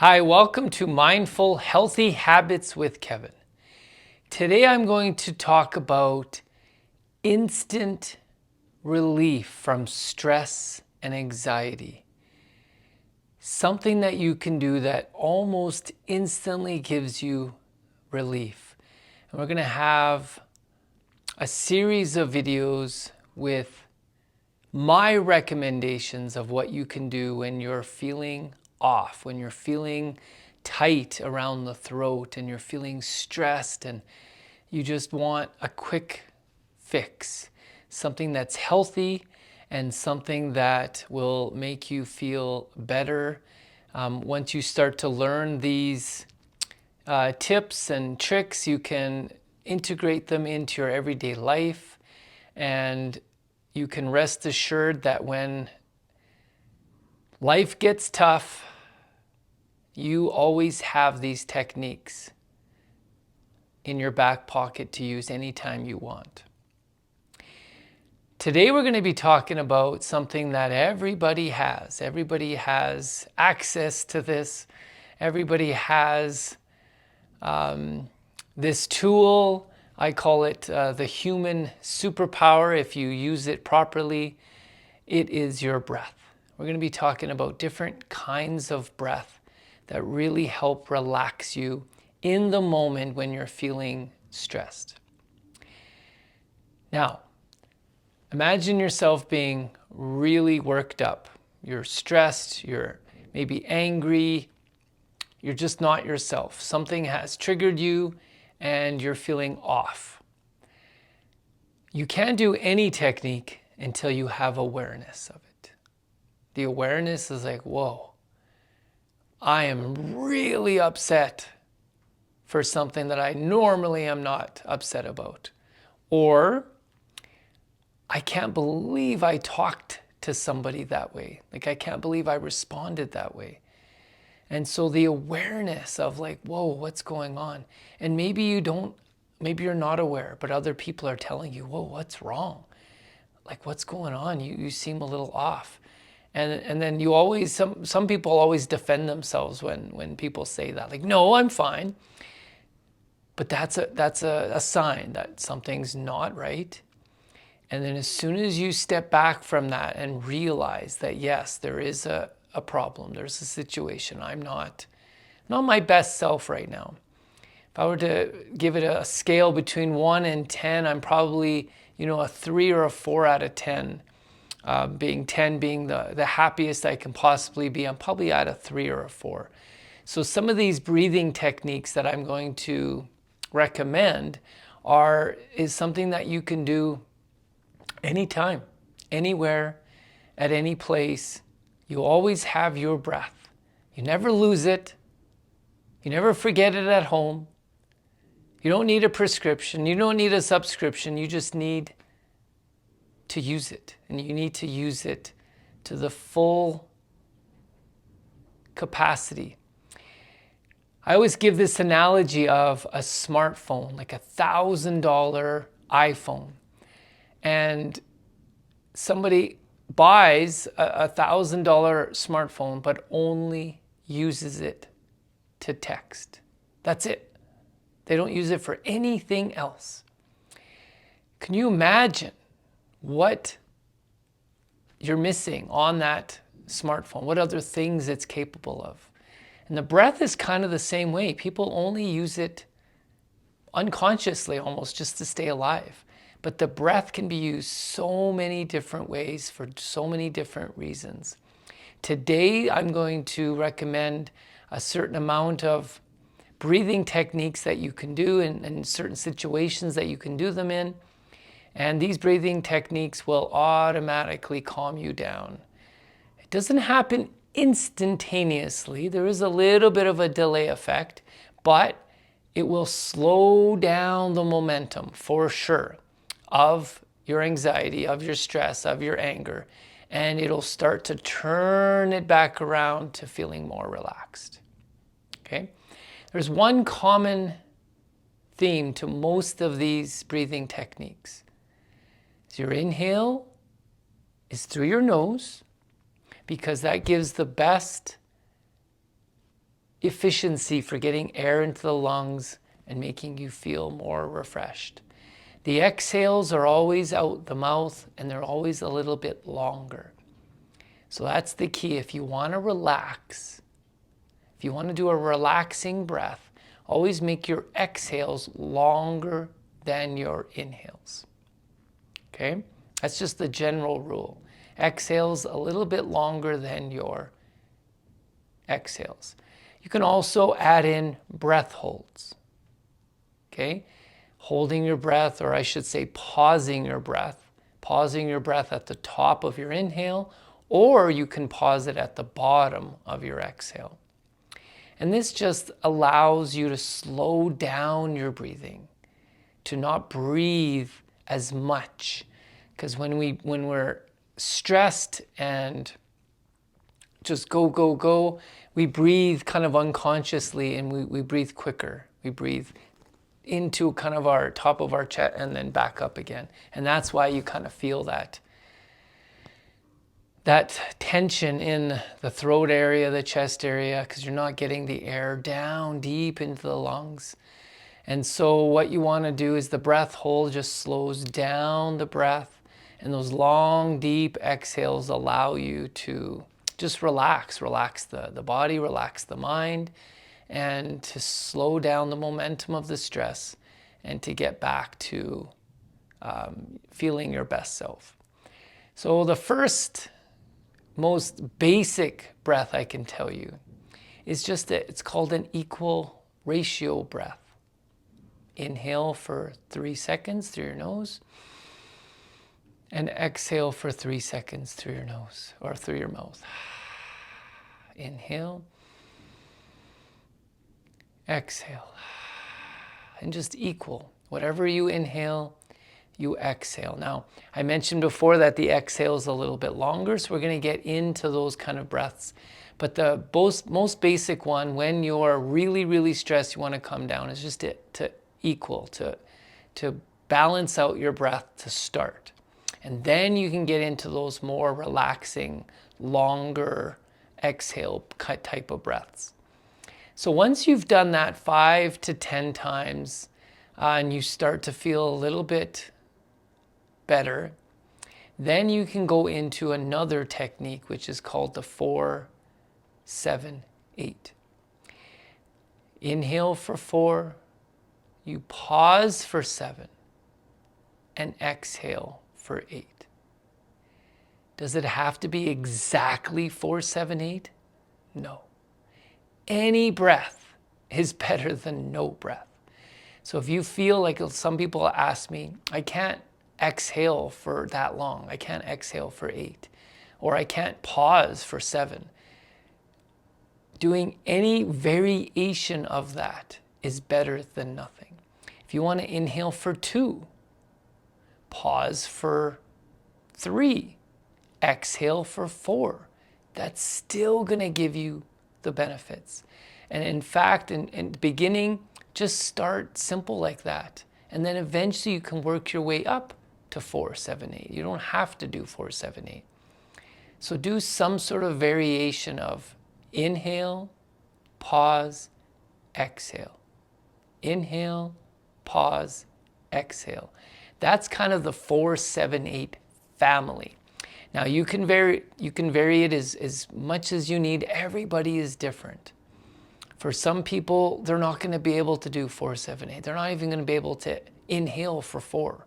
Hi, welcome to Mindful Healthy Habits with Kevin. Today I'm going to talk about instant relief from stress and anxiety. Something that you can do that almost instantly gives you relief. And we're going to have a series of videos with my recommendations of what you can do when you're feeling off, when you're feeling tight around the throat and you're feeling stressed and you just want a quick fix, something that's healthy and something that will make you feel better. Once you start to learn these tips and tricks, you can integrate them into your everyday life, and you can rest assured that when life gets tough, you always have these techniques in your back pocket to use anytime you want. Today we're going to be talking about something that everybody has. Everybody has access to this. Everybody has this tool. I call it the human superpower if you use it properly. It is your breath. We're going to be talking about different kinds of breath that really help relax you in the moment when you're feeling stressed. Now, imagine yourself being really worked up. You're stressed, you're maybe angry, you're just not yourself. Something has triggered you and you're feeling off. You can't do any technique until you have awareness of it. The awareness is like, whoa, I am really upset for something that I normally am not upset about. Or, I can't believe I talked to somebody that way. Like, I can't believe I responded that way. And so the awareness of like, whoa, what's going on? And maybe you're not aware, but other people are telling you, whoa, what's wrong? Like, what's going on? You seem a little off. And then you always, some people always defend themselves when people say that. Like, no, I'm fine. But that's a sign that something's not right. And then as soon as you step back from that and realize that, yes, there is a problem, there's a situation, I'm not my best self right now. If I were to give it a scale between 1 and 10, I'm probably, a 3 or a 4 out of 10. Being 10 being the happiest I can possibly be, I'm probably at a 3 or a 4. So some of these breathing techniques that I'm going to recommend is something that you can do anytime, anywhere, at any place. You always have your breath. You never lose it. You never forget it at home. You don't need a prescription. You don't need a subscription. You just need to use it. And you need to use it to the full capacity. I always give this analogy of a smartphone, like $1,000 iPhone. And somebody buys a $1,000 smartphone, but only uses it to text. That's it. They don't use it for anything else. Can you imagine what you're missing on that smartphone? What other things it's capable of? And the breath is kind of the same way. People only use it unconsciously almost just to stay alive. But the breath can be used so many different ways for so many different reasons. Today, I'm going to recommend a certain amount of breathing techniques that you can do in certain situations that you can do them in. And these breathing techniques will automatically calm you down. It doesn't happen instantaneously. There is a little bit of a delay effect, but it will slow down the momentum for sure of your anxiety, of your stress, of your anger, and it'll start to turn it back around to feeling more relaxed. Okay? There's one common theme to most of these breathing techniques. Your inhale is through your nose, because that gives the best efficiency for getting air into the lungs and making you feel more refreshed. The exhales are always out the mouth and they're always a little bit longer. So that's the key. If you want to relax, if you want to do a relaxing breath, always make your exhales longer than your inhales. Okay? That's just the general rule. Exhales a little bit longer than your exhales. You can also add in breath holds. Okay? Holding your breath, or I should say pausing your breath. Pausing your breath at the top of your inhale, or you can pause it at the bottom of your exhale. And this just allows you to slow down your breathing, to not breathe as much. Because when we're stressed and just go, we breathe kind of unconsciously and we breathe quicker. We breathe into kind of our top of our chest and then back up again. And that's why you kind of feel that tension in the throat area, the chest area, because you're not getting the air down deep into the lungs. And so what you want to do is the breath hold just slows down the breath, and those long, deep exhales allow you to just relax the body, relax the mind, and to slow down the momentum of the stress and to get back to feeling your best self. So the first most basic breath I can tell you is just it's called an equal ratio breath. Inhale for 3 seconds through your nose and exhale for 3 seconds through your nose or through your mouth. Inhale, exhale, and just equal. Whatever you inhale, you exhale. Now, I mentioned before that the exhale is a little bit longer, so we're going to get into those kind of breaths. But the most basic one, when you're really, really stressed, you want to come down, is just to equal, to balance out your breath to start. And then you can get into those more relaxing, longer exhale type of breaths. So once you've done that 5 to 10 times, and you start to feel a little bit better, then you can go into another technique, which is called the 4, 7, 8. Inhale for 4, you pause for 7, and exhale for 8. Does it have to be exactly 4, 7, 8? No. Any breath is better than no breath. So if you feel like, some people ask me, I can't exhale for that long. I can't exhale for 8. Or I can't pause for 7. Doing any variation of that is better than nothing. If you want to inhale for 2, pause for 3, exhale for 4. That's still going to give you the benefits. And in fact, in the beginning, just start simple like that. And then eventually you can work your way up to 4, 7, 8. You don't have to do 4, 7, 8. So do some sort of variation of inhale, pause, exhale. Inhale, pause, exhale. That's kind of the 4, 7, 8 family. Now you can vary it as much as you need. Everybody is different. For some people, they're not going to be able to do 4, 7, 8. They're not even going to be able to inhale for 4.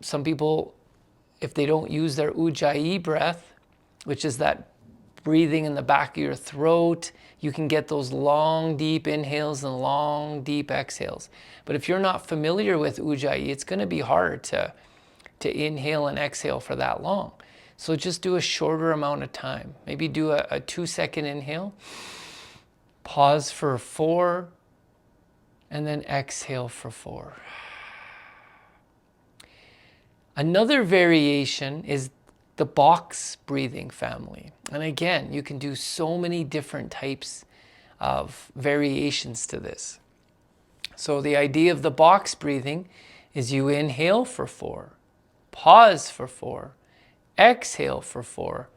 Some people, if they don't use their ujjayi breath, which is that breathing in the back of your throat, you can get those long, deep inhales and long, deep exhales. But if you're not familiar with ujjayi, it's going to be hard to inhale and exhale for that long. So just do a shorter amount of time. Maybe do a 2-second inhale, pause for 4, and then exhale for 4. Another variation is the box breathing family. And again, you can do so many different types of variations to this. So the idea of the box breathing is you inhale for 4, pause for 4, exhale for 4,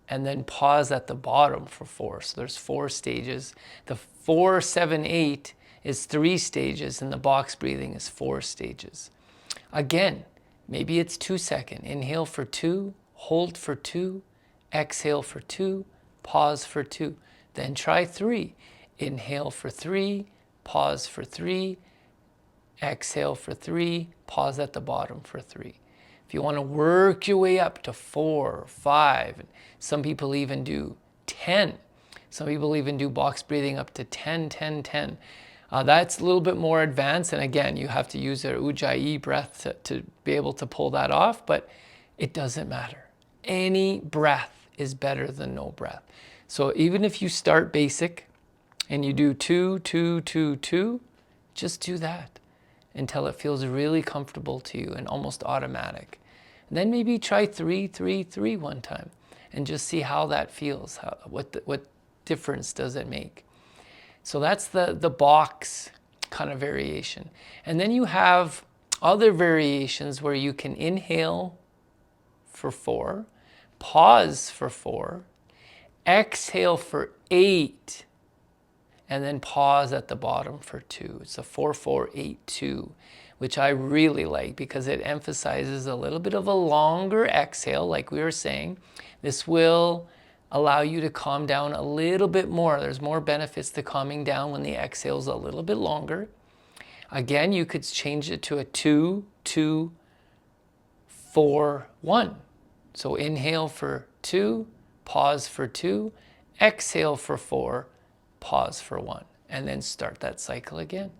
and then pause at the bottom for 4. So there's 4 stages. The 4, 7, 8 is 3 stages, and the box breathing is 4 stages. Again, maybe it's 2 second. Inhale for 2, hold for 2, exhale for 2, pause for 2. Then try 3. Inhale for 3, pause for 3, exhale for 3, pause at the bottom for 3. If you want to work your way up to 4, 5, some people even do 10. Some people even do box breathing up to 10, 10, 10. That's a little bit more advanced, and again, you have to use an ujjayi breath to be able to pull that off, but it doesn't matter. Any breath is better than no breath. So even if you start basic and you do 2, 2, 2, 2, just do that until it feels really comfortable to you and almost automatic. And then maybe try 3, 3, 3 one time and just see how that feels. What difference does it make? So that's the box kind of variation. And then you have other variations where you can inhale for 4, pause for 4, exhale for 8, and then pause at the bottom for 2. It's a 4, 4, 8, 2, which I really like because it emphasizes a little bit of a longer exhale, like we were saying. This will allow you to calm down a little bit more. There's more benefits to calming down when the exhale is a little bit longer. Again, you could change it to a 2, 2, 4, 1. So inhale for 2, pause for 2, exhale for 4, pause for 1, and then start that cycle again.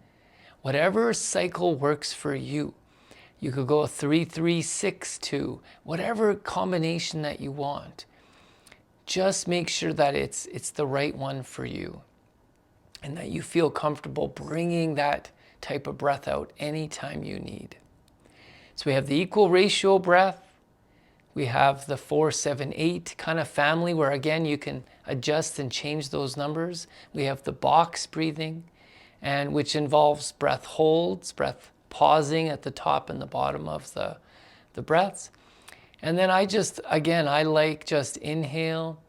Whatever cycle works for you. You could go 3, 3, 6, 2, whatever combination that you want. Just make sure that it's the right one for you and that you feel comfortable bringing that type of breath out anytime you need. So we have the equal ratio breath. We have the 4, 7, 8 kind of family where again you can adjust and change those numbers. We have the box breathing, and which involves breath holds, breath pausing at the top and the bottom of the breaths. And then I like just inhale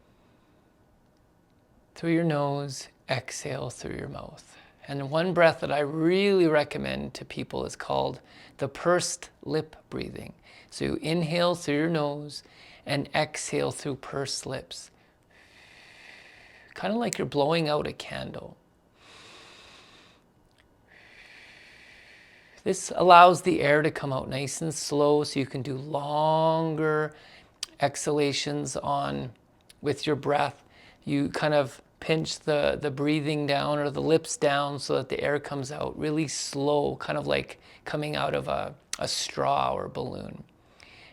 through your nose, exhale through your mouth. And one breath that I really recommend to people is called the pursed lip breathing. So you inhale through your nose and exhale through pursed lips. Kind of like you're blowing out a candle. This allows the air to come out nice and slow so you can do longer exhalations with your breath. You kind of pinch the breathing down or the lips down so that the air comes out really slow, kind of like coming out of a straw or balloon.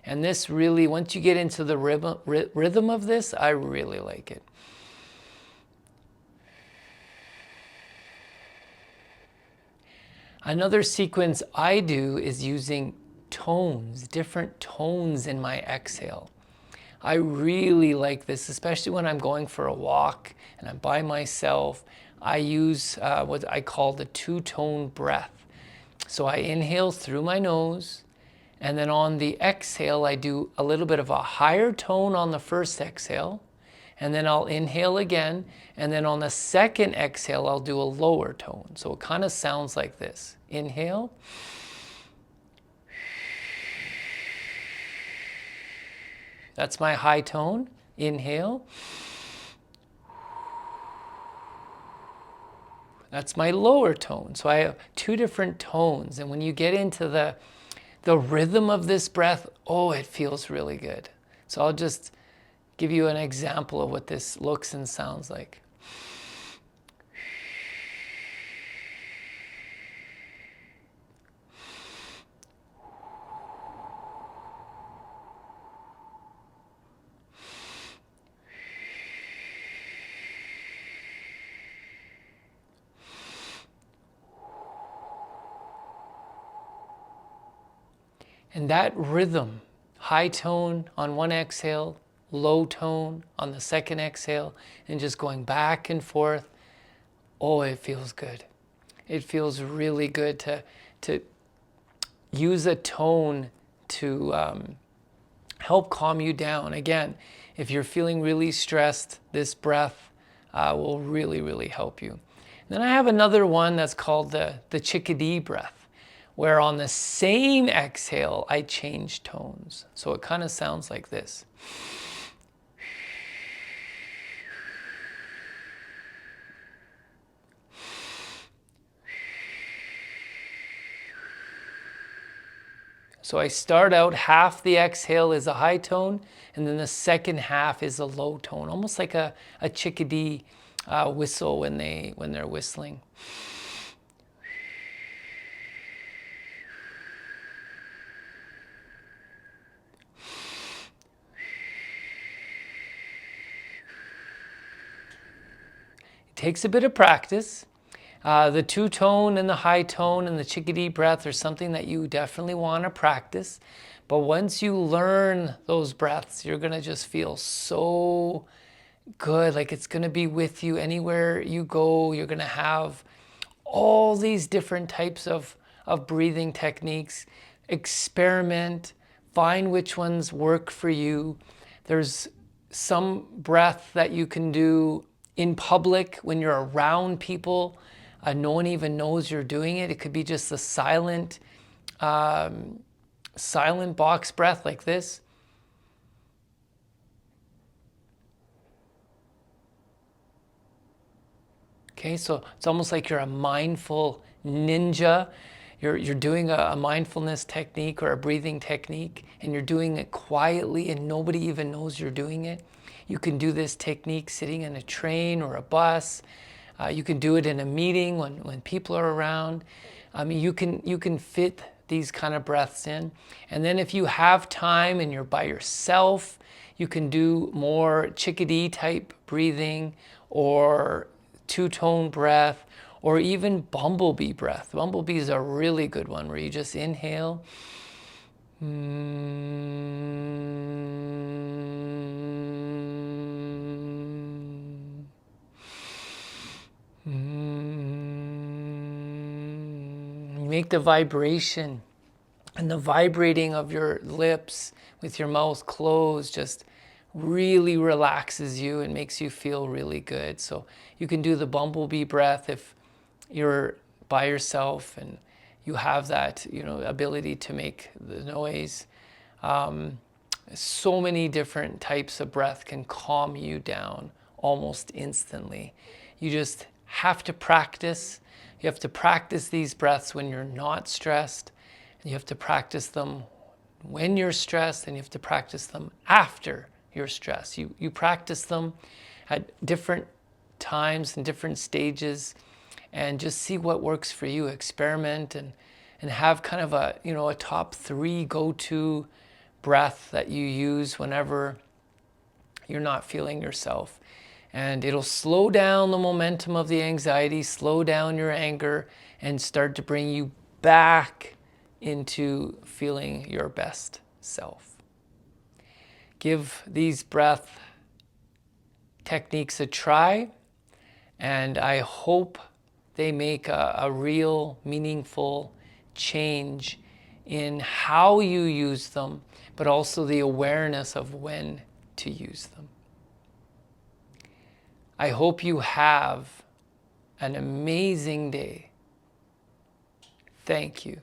And this really, once you get into the rhythm of this, I really like it. Another sequence I do is using tones, different tones in my exhale. I really like this, especially when I'm going for a walk and I'm by myself. I use what I call the two-tone breath. So I inhale through my nose, and then on the exhale, I do a little bit of a higher tone on the first exhale, and then I'll inhale again, and then on the second exhale, I'll do a lower tone. So it kind of sounds like this. Inhale. That's my high tone. Inhale. That's my lower tone. So I have two different tones. And when you get into the rhythm of this breath, oh, it feels really good. So I'll just give you an example of what this looks and sounds like. And that rhythm, high tone on one exhale, low tone on the second exhale, and just going back and forth, oh, it feels good. It feels really good to use a tone to help calm you down. Again, If you're feeling really stressed, this breath will really, really help you. Then I have another one that's called the chickadee breath, where on the same exhale, I change tones. So it kind of sounds like this. So I start out, half the exhale is a high tone, and then the second half is a low tone, almost like a chickadee whistle when they're whistling. It takes a bit of practice. The two-tone and the high tone and the chickadee breath are something that you definitely want to practice. But once you learn those breaths, you're going to just feel so good. Like it's going to be with you anywhere you go. You're going to have all these different types of breathing techniques. Experiment, find which ones work for you. There's some breath that you can do in public when you're around people. No one even knows you're doing it. It could be just a silent box breath like this. Okay, so it's almost like you're a mindful ninja. You're doing a mindfulness technique or a breathing technique, and you're doing it quietly and nobody even knows you're doing it. You can do this technique sitting in a train or a bus. You can do it in a meeting when people are around. I mean, you can fit these kind of breaths in. And then if you have time and you're by yourself, you can do more chickadee type breathing or two-tone breath or even bumblebee breath. Bumblebee is a really good one where you just inhale. You make the vibration and the vibrating of your lips with your mouth closed just really relaxes you and makes you feel really good. So you can do the bumblebee breath if you're by yourself and you have that, ability to make the noise. So many different types of breath can calm you down almost instantly. You just have to practice. You have to practice these breaths when you're not stressed. You have to practice them when you're stressed, and you have to practice them after you're stressed. You practice them at different times and different stages and just see what works for you. Experiment and have kind of a top 3 go-to breath that you use whenever you're not feeling yourself. And it'll slow down the momentum of the anxiety, slow down your anger, and start to bring you back into feeling your best self. Give these breath techniques a try, and I hope they make a real meaningful change in how you use them, but also the awareness of when to use them. I hope you have an amazing day. Thank you.